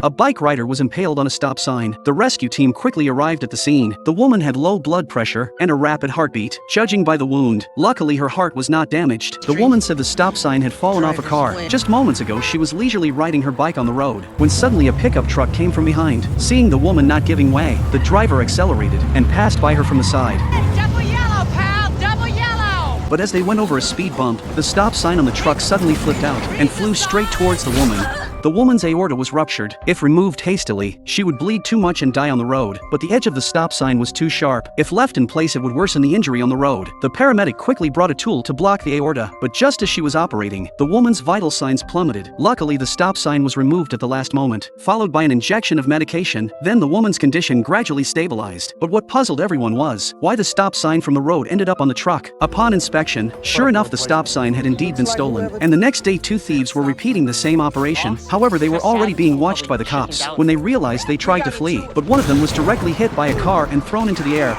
A bike rider was impaled on a stop sign. The rescue team quickly arrived at the scene. The woman had low blood pressure and a rapid heartbeat. Judging by the wound, luckily her heart was not damaged. The woman said the stop sign had fallen off a car. Just moments ago she was leisurely riding her bike on the road when suddenly a pickup truck came from behind. Seeing the woman not giving way, the driver accelerated and passed by her from the side. Double yellow, pal! Double yellow! But as they went over a speed bump, the stop sign on the truck suddenly flipped out and flew straight towards the woman. The woman's aorta was ruptured. If removed hastily, she would bleed too much and die on the road, but the edge of the stop sign was too sharp. If left in place, it would worsen the injury on the road. The paramedic quickly brought a tool to block the aorta, but just as she was operating, the woman's vital signs plummeted. Luckily, the stop sign was removed at the last moment, followed by an injection of medication. Then the woman's condition gradually stabilized. But what puzzled everyone was why the stop sign from the road ended up on the truck. Upon inspection, sure enough, the stop sign had indeed been stolen, and the next day 2 thieves were repeating the same operation. However, they were already being watched by the cops. When they realized, they tried to flee, but one of them was directly hit by a car and thrown into the air.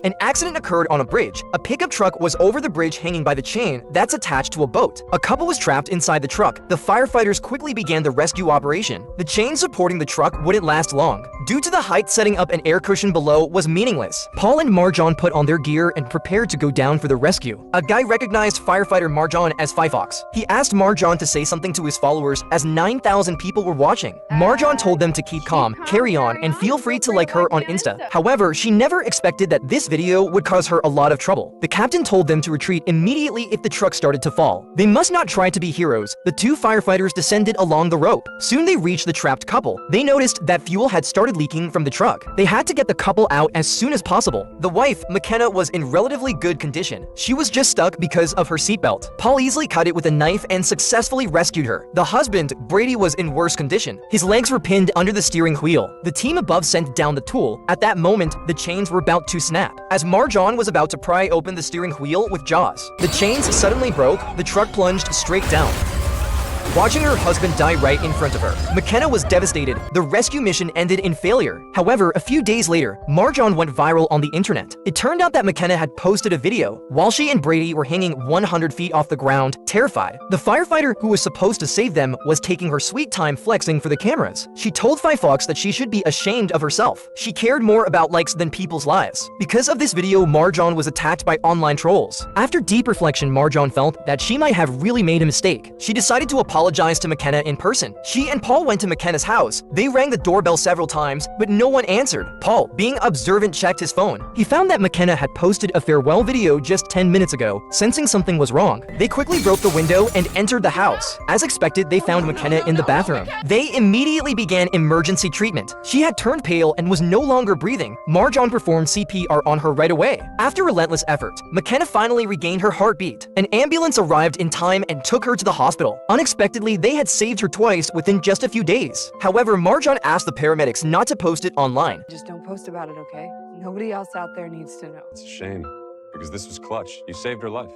An accident occurred on a bridge. A pickup truck was over the bridge hanging by the chain that's attached to a boat. A couple was trapped inside the truck. The firefighters quickly began the rescue operation. The chain supporting the truck wouldn't last long. Due to the height, setting up an air cushion below was meaningless. Paul and Marjan put on their gear and prepared to go down for the rescue. A guy recognized firefighter Marjan as Fifox. He asked Marjan to say something to his followers as 9,000 people were watching. Marjan told them to keep calm, carry on, and feel free to like her on Insta. However, she never expected that this video would cause her a lot of trouble. The captain told them to retreat immediately if the truck started to fall. They must not try to be heroes. The 2 firefighters descended along the rope. Soon they reached the trapped couple. They noticed that fuel had started leaking from the truck. They had to get the couple out as soon as possible. The wife, McKenna, was in relatively good condition. She was just stuck because of her seatbelt. Paul easily cut it with a knife and successfully rescued her. The husband, Brady, was in worse condition. His legs were pinned under the steering wheel. The team above sent down the tool. At that moment, the chains were about to snap. As Marjan was about to pry open the steering wheel with jaws, the chains suddenly broke. The truck plunged straight down, watching her husband die right in front of her. McKenna was devastated. The rescue mission ended in failure. However, a few days later, Marjan went viral on the internet. It turned out that McKenna had posted a video while she and Brady were hanging 100 feet off the ground, terrified. The firefighter who was supposed to save them was taking her sweet time flexing for the cameras. She told Fifox that she should be ashamed of herself. She cared more about likes than people's lives. Because of this video, Marjan was attacked by online trolls. After deep reflection, Marjan felt that she might have really made a mistake. She decided to apologized to McKenna in person. She and Paul went to McKenna's house. They rang the doorbell several times, but no one answered. Paul, being observant, checked his phone. He found that McKenna had posted a farewell video just 10 minutes ago. Sensing something was wrong, they quickly broke the window and entered the house. As expected, they found McKenna in the bathroom. They immediately began emergency treatment. She had turned pale and was no longer breathing. Marjan performed CPR on her right away. After relentless effort, McKenna finally regained her heartbeat. An ambulance arrived in time and took her to the hospital. Unexpectedly, they had saved her twice within just a few days. However, Marjan asked the paramedics not to post it online. Just don't post about it, okay? Nobody else out there needs to know. It's a shame, because this was clutch. You saved her life.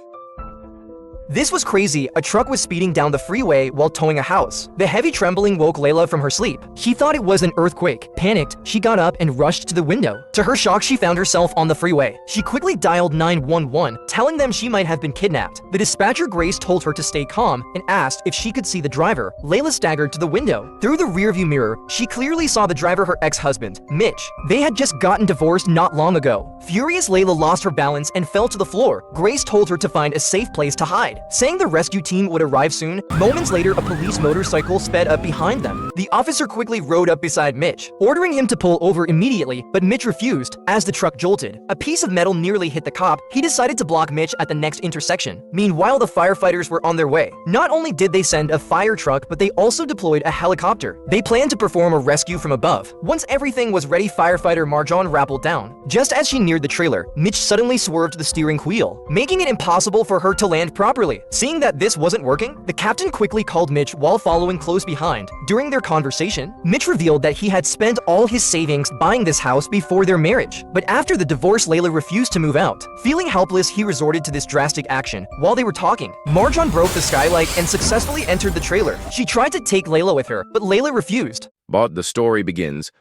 This was crazy. A truck was speeding down the freeway while towing a house. The heavy trembling woke Layla from her sleep. She thought it was an earthquake. Panicked, she got up and rushed to the window. To her shock, she found herself on the freeway. She quickly dialed 911, telling them she might have been kidnapped. The dispatcher, Grace, told her to stay calm and asked if she could see the driver. Layla staggered to the window. Through the rearview mirror, she clearly saw the driver, her ex-husband, Mitch. They had just gotten divorced not long ago. Furious, Layla lost her balance and fell to the floor. Grace told her to find a safe place to hide, saying the rescue team would arrive soon. Moments later, a police motorcycle sped up behind them. The officer quickly rode up beside Mitch, ordering him to pull over immediately, but Mitch refused. As the truck jolted, a piece of metal nearly hit the cop. He decided to block Mitch at the next intersection. Meanwhile, the firefighters were on their way. Not only did they send a fire truck, but they also deployed a helicopter. They planned to perform a rescue from above. Once everything was ready, firefighter Marjan rappelled down. Just as she neared the trailer, Mitch suddenly swerved the steering wheel, making it impossible for her to land properly. Seeing that this wasn't working, the captain quickly called Mitch while following close behind. During their conversation, Mitch revealed that he had spent all his savings buying this house before their marriage. But after the divorce, Layla refused to move out. Feeling helpless, he resorted to this drastic action. While they were talking, Marjan broke the skylight and successfully entered the trailer. She tried to take Layla with her, but Layla refused. But the story begins.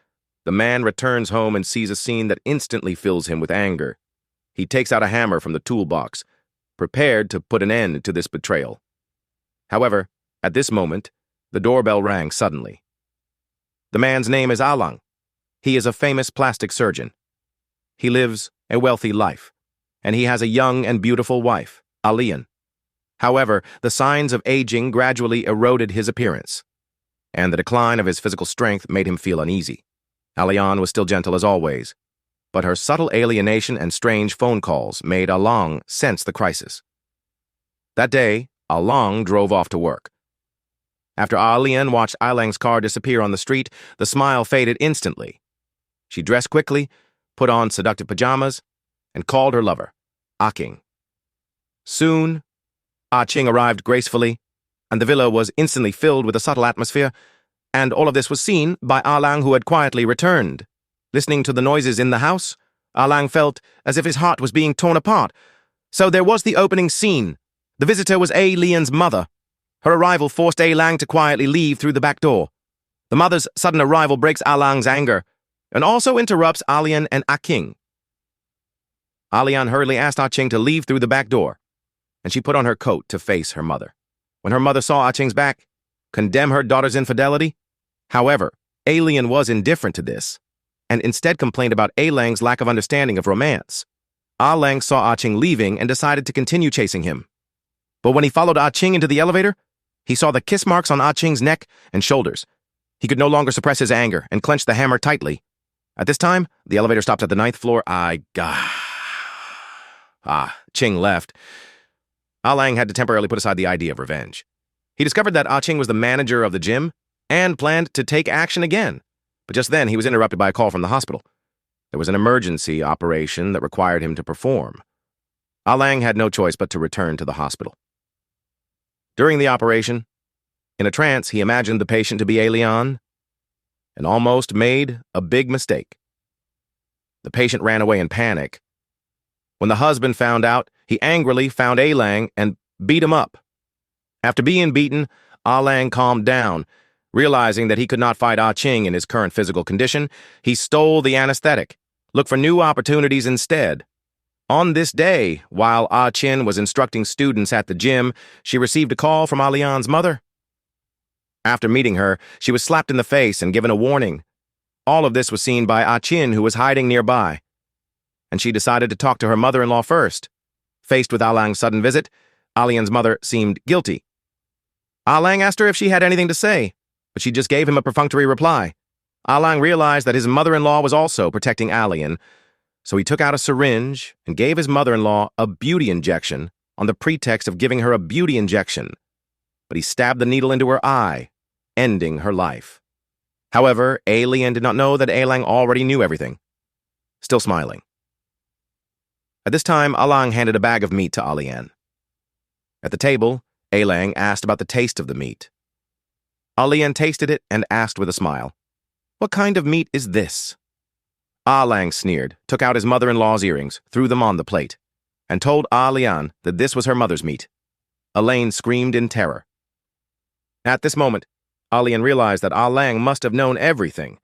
The man returns home and sees a scene that instantly fills him with anger. He takes out a hammer from the toolbox, prepared to put an end to this betrayal. However, at this moment, the doorbell rang suddenly. The man's name is Alang. He is a famous plastic surgeon. He lives a wealthy life, and he has a young and beautiful wife, Alian. However, the signs of aging gradually eroded his appearance, and the decline of his physical strength made him feel uneasy. Alian was still gentle as always, but her subtle alienation and strange phone calls made Alang sense the crisis. That day, Alang drove off to work. After Alian watched Alang's car disappear on the street, the smile faded instantly. She dressed quickly, put on seductive pajamas, and called her lover, Aking. Soon, Ching arrived gracefully, and the villa was instantly filled with a subtle atmosphere, and all of this was seen by Alang, who had quietly returned. Listening to the noises in the house, Alang felt as if his heart was being torn apart. So there was the opening scene. The visitor was Alian's mother. Her arrival forced Alang to quietly leave through the back door. The mother's sudden arrival breaks Alang's anger, and also interrupts Alian and Aking. Alian hurriedly asked Ching to leave through the back door, and she put on her coat to face her mother. When her mother saw Ching's back, condemn her daughter's infidelity. However, Alian was indifferent to this, and instead complained about Alang's lack of understanding of romance. Alang saw Ching leaving and decided to continue chasing him. But when he followed Ching into the elevator, he saw the kiss marks on Ching's neck and shoulders. He could no longer suppress his anger and clenched the hammer tightly. At this time, the elevator stopped at the 9th floor. Ching left. Alang had to temporarily put aside the idea of revenge. He discovered that Ching was the manager of the gym and planned to take action again. But just then, he was interrupted by a call from the hospital. There was an emergency operation that required him to perform. Alang had no choice but to return to the hospital. During the operation, in a trance, he imagined the patient to be Alian and almost made a big mistake. The patient ran away in panic. When the husband found out, he angrily found Alang and beat him up. After being beaten, Alang calmed down. Realizing that he could not fight Ching in his current physical condition, he stole the anesthetic, looked for new opportunities instead. On this day, while Chin was instructing students at the gym, she received a call from Alian's mother. After meeting her, she was slapped in the face and given a warning. All of this was seen by Chin, who was hiding nearby, and she decided to talk to her mother-in-law first. Faced with Alang's sudden visit, Alian's mother seemed guilty. Alang asked her if she had anything to say, but she just gave him a perfunctory reply. Alang realized that his mother-in-law was also protecting Alian, so he took out a syringe and gave his mother-in-law a beauty injection on the pretext of giving her a beauty injection. But he stabbed the needle into her eye, ending her life. However, Alian did not know that Alang already knew everything. Still smiling. At this time, Alang handed a bag of meat to Alian. At the table, Alang asked about the taste of the meat. Alian tasted it and asked with a smile, "What kind of meat is this?" Alang sneered, took out his mother-in-law's earrings, threw them on the plate, and told Alian that this was her mother's meat. Elaine screamed in terror. At this moment, Alian realized that Alang must have known everything.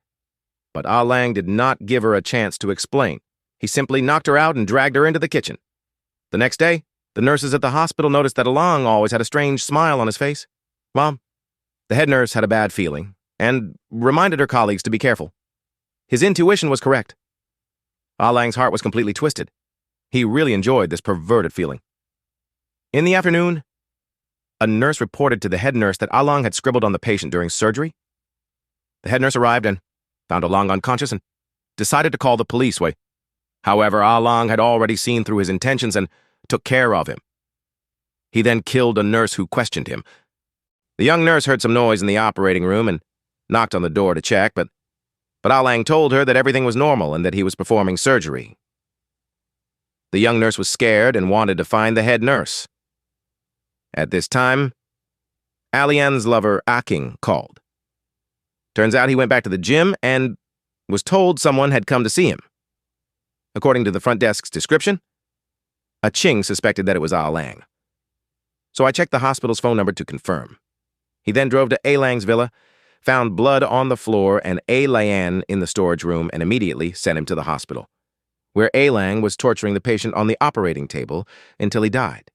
But Alang did not give her a chance to explain. He simply knocked her out and dragged her into the kitchen. The next day, the nurses at the hospital noticed that Alang always had a strange smile on his face. Well, the head nurse had a bad feeling and reminded her colleagues to be careful. His intuition was correct. Alang's heart was completely twisted. He really enjoyed this perverted feeling. In the afternoon, a nurse reported to the head nurse that Alang had scribbled on the patient during surgery. The head nurse arrived and found Alang unconscious and decided to call the police. However, Alang had already seen through his intentions and took care of him. He then killed a nurse who questioned him. The young nurse heard some noise in the operating room and knocked on the door to check, but Alang told her that everything was normal and that he was performing surgery. The young nurse was scared and wanted to find the head nurse. At this time, Alian's lover, Aking, called. Turns out he went back to the gym and was told someone had come to see him. According to the front desk's description, Ching suspected that it was Alang. So I checked the hospital's phone number to confirm. He then drove to Alang's villa, found blood on the floor and Alang in the storage room, and immediately sent him to the hospital, where Alang was torturing the patient on the operating table until he died.